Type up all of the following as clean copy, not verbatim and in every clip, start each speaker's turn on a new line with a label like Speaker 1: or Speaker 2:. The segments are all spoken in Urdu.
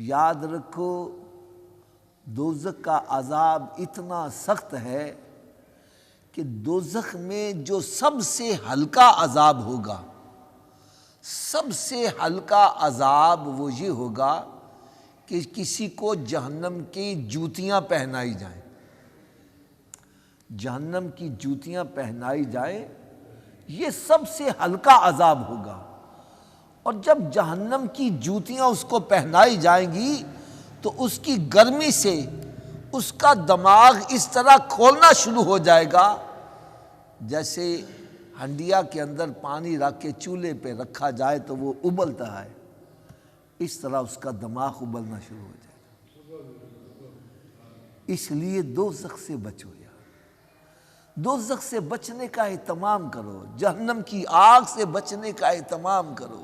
Speaker 1: یاد رکھو دوزخ کا عذاب اتنا سخت ہے کہ دوزخ میں جو سب سے ہلکا عذاب ہوگا، سب سے ہلکا عذاب وہ یہ ہوگا کہ کسی کو جہنم کی جوتیاں پہنائی جائیں، جہنم کی جوتیاں پہنائی جائیں، یہ سب سے ہلکا عذاب ہوگا۔ اور جب جہنم کی جوتیاں اس کو پہنائی جائیں گی تو اس کی گرمی سے اس کا دماغ اس طرح کھولنا شروع ہو جائے گا جیسے ہنڈیا کے اندر پانی رکھ کے چولہے پہ رکھا جائے تو وہ ابلتا ہے، اس طرح اس کا دماغ ابلنا شروع ہو جائے گا۔ اس لیے دوزخ سے بچو یار، دوزخ سے بچنے کا اہتمام کرو، جہنم کی آگ سے بچنے کا اہتمام کرو۔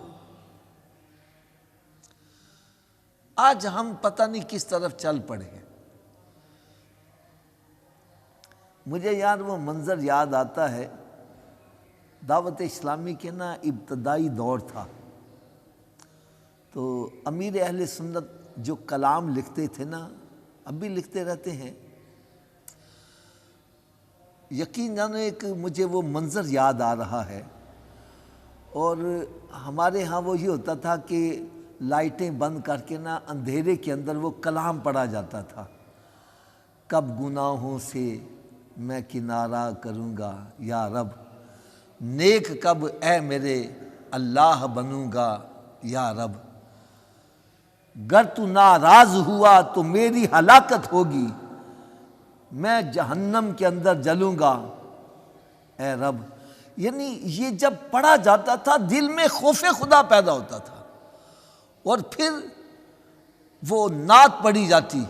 Speaker 1: آج ہم پتہ نہیں کس طرف چل پڑے ہیں۔ مجھے یار وہ منظر یاد آتا ہے، دعوت اسلامی کے نا ابتدائی دور تھا، تو امیر اہل سنت جو کلام لکھتے تھے نا، اب بھی لکھتے رہتے ہیں، یقین جانو ایک مجھے وہ منظر یاد آ رہا ہے۔ اور ہمارے ہاں وہ یہ ہوتا تھا کہ لائٹیں بند کر کے نا اندھیرے کے اندر وہ کلام پڑھا جاتا تھا، کب گناہوں سے میں کنارہ کروں گا یا رب، نیک کب اے میرے اللہ بنوں گا یا رب، گر تو ناراض ہوا تو میری ہلاکت ہوگی، میں جہنم کے اندر جلوں گا اے رب۔ یعنی یہ جب پڑھا جاتا تھا دل میں خوف خدا پیدا ہوتا تھا، اور پھر وہ نعت پڑھی جاتی،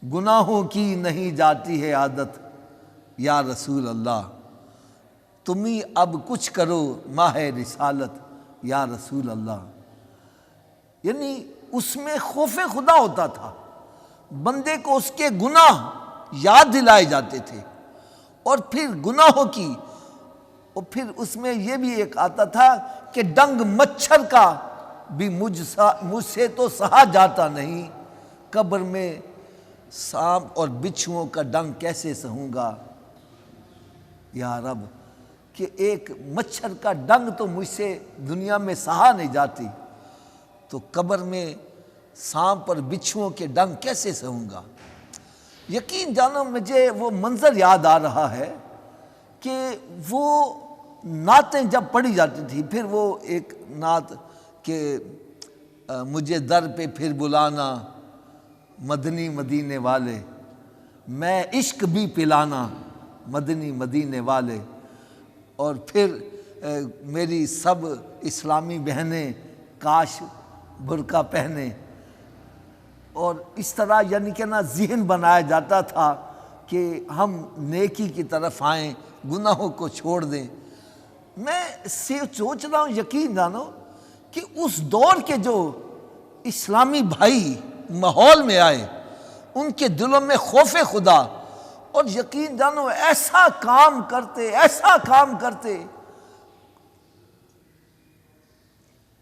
Speaker 1: گناہوں کی نہیں جاتی ہے عادت یا رسول اللہ، تم ہی اب کچھ کرو ماہ رسالت یا رسول اللہ۔ یعنی اس میں خوف خدا ہوتا تھا، بندے کو اس کے گناہ یاد دلائے جاتے تھے، اور پھر گناہوں کی، اور پھر اس میں یہ بھی ایک آتا تھا کہ ڈنگ مچھر کا بھی مجھ سے تو سہا جاتا نہیں، قبر میں سانپ اور بچھوؤں کا ڈنگ کیسے سہوں گا یا رب، کہ ایک مچھر کا ڈنگ تو مجھ سے دنیا میں سہا نہیں جاتی، تو قبر میں سانپ اور بچھوؤں کے ڈنگ کیسے سہوں گا۔ یقین جانو مجھے وہ منظر یاد آ رہا ہے کہ وہ نعتیں جب پڑھی جاتی تھی، پھر وہ ایک نعت کہ مجھے در پہ پھر بلانا مدنی مدینے والے، میں عشق بھی پلانا مدنی مدینے والے، اور پھر میری سب اسلامی بہنیں کاش برقع پہنے، اور اس طرح یعنی کہ نا ذہن بنایا جاتا تھا کہ ہم نیکی کی طرف آئیں، گناہوں کو چھوڑ دیں۔ میں سوچ رہا ہوں، یقین جانو کہ اس دور کے جو اسلامی بھائی ماحول میں آئے، ان کے دلوں میں خوف خدا، اور یقین جانو ایسا کام کرتے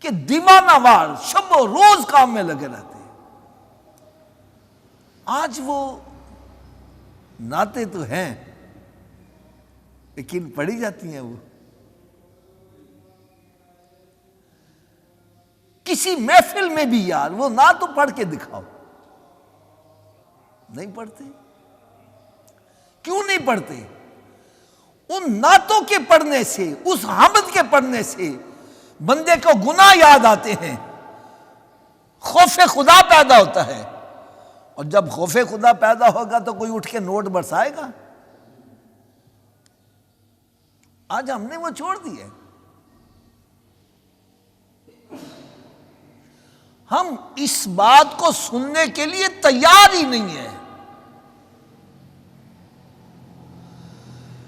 Speaker 1: کہ دیوانہ وار شب و روز کام میں لگے رہتے۔ آج وہ نعتیں تو ہیں لیکن پڑھی جاتی ہیں، وہ کسی محفل میں بھی یار وہ نعت تو پڑھ کے دکھاؤ، نہیں پڑھتے۔ کیوں نہیں پڑھتے؟ ان نعتوں کے پڑھنے سے، اس حمد کے پڑھنے سے بندے کو گناہ یاد آتے ہیں، خوف خدا پیدا ہوتا ہے، اور جب خوف خدا پیدا ہوگا تو کوئی اٹھ کے نوٹ برسائے گا؟ آج ہم نے وہ چھوڑ دیے۔ ہم اس بات کو سننے کے لیے تیار ہی نہیں ہیں۔